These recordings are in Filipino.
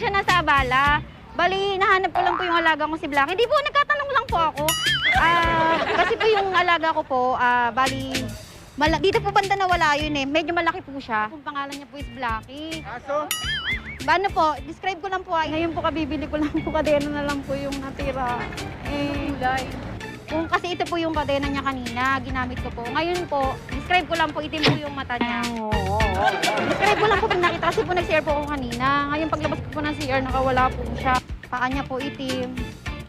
siya nasa abala. Bali, nahanap ko lang po yung alaga ko si Black. Hindi po, nagkatanong lang po ako. Kasi po yung alaga ko po, bali, dito po banda na wala yun eh. Medyo malaki po siya. Kung pangalan niya po is Blackie. Aso? Ano po, describe ko lang po. Ngayon po kabibili ko lang po, kadena na lang po yung natira. Kulay. Kung kasi ito po yung kadena niya kanina, ginamit ko po. Ngayon po, describe ko lang po, itim po yung mata niya. Describe ko lang po pag nakita kasi po nag-CR po ako kanina. Ngayon paglabas ko po ng CR, nakawala po siya. Paa niya po itim.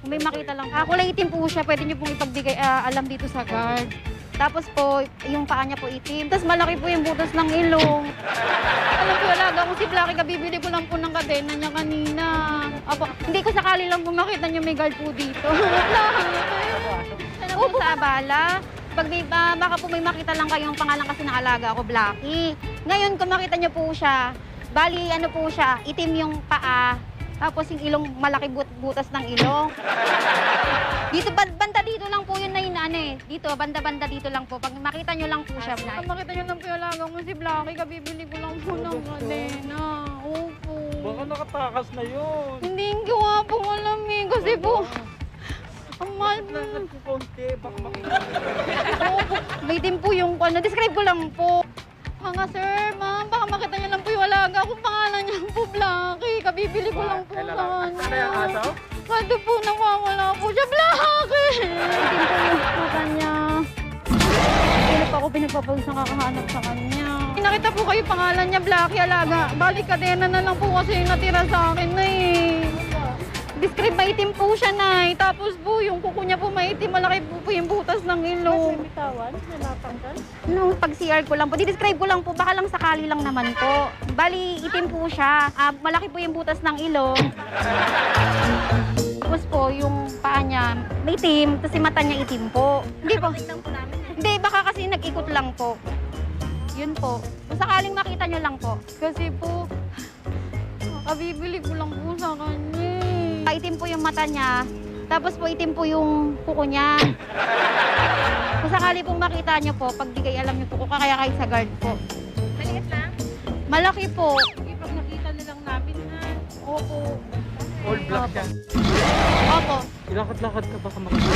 Kung may makita lang, kulay itim po siya, pwede niyo pong ipagbigay alam dito sa guard. Tapos po, yung paa niya po itim. Tapos malaki po yung butas ng ilong. Alam ko, alaga ko si Blackie, kabibili ko lang po ng kadena niya kanina. Apo, hindi ko sakali lang po makita niyo may guard po dito. Ano po sa abala? Pag may, baka po may makita lang kayong pangalan kasi ng alaga ko, Blackie. Ngayon, kung makita niyo po siya, bali ano po siya, itim yung paa. Tapos yung ilong, malaki butas ng ilong. Dito, banda dito lang po yun na yun, dito, banda-banda dito lang po. Pag makita nyo lang po siya, Pag makita nyo lang po yung alaga ko si Blackie, kabibili ko lang po ng kadena. Opo. Baka nakatakas na yun. Hindi ko nga po alam eh, kasi po, ang mahal po. Nagkukunti, baka makita. Opo, may din po yung, describe ko lang po. Mga sir, ma'am, baka makita nyo lang po yung alaga ko, pangalan niya po Blackie. Kabibili ko lang po sa kanya. Ano yung aso? Kasi po, nawawala po siya, Blackie! Hindi po yung po kanya. Hindi pa ako pinagpapawis na kakahanap sa kanya. Nakita po kayo pangalan niya, Blackie, alaga. Balik kadena na lang po kasi yung natira sa akin na eh. Describe, maitim po siya na eh. Tapos po, yung kuko niya po maitim, malaki po yung butas ng ilong. May bitawan na natanggal? Nung pag-CR ko lang po, di-describe ko lang po, baka lang sakali lang naman po. Bali, itim po siya. Malaki po yung butas ng ilong. Tapos po, yung paa niya, may itim, tapos yung mata niya itim po. Hindi po. Hindi, baka kasi nag-ikot lang po. Yun po. Kung sakaling makita nyo lang po. Kasi po, kabibili ko lang po sa kanya. Itim po yung mata niya, tapos po itim po yung kuko niya. Kung sakali pong makita nyo po, pagbigay alam nyo po, kaya kayo sa guard po. Maliit lang? Malaki po. Sige, pag nakita na lang namin na. Opo. All black yan. Opo. Ilakad-lakad ka baka makita.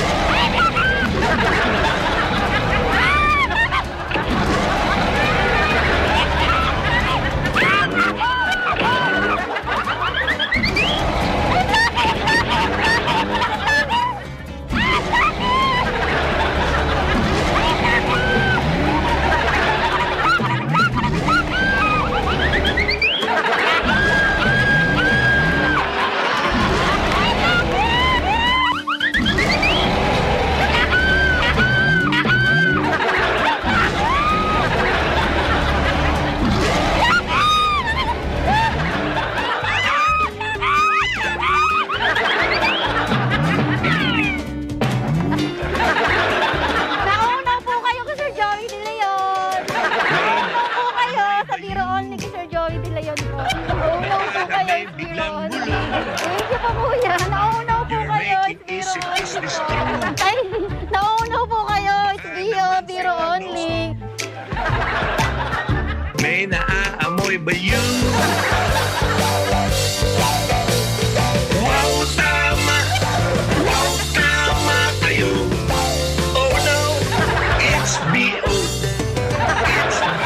Nauna po kayo kay Sir Joey De Leon. Nauna po kayo sa Biro Only kay Sir Joey De Leon po. Nauna po kayo sa Biro Only. Thank you po kuya. Nauna po kayo sa Biro Only. Ay, nauna po kayo sa Biro Only. May naaamoy ba yun?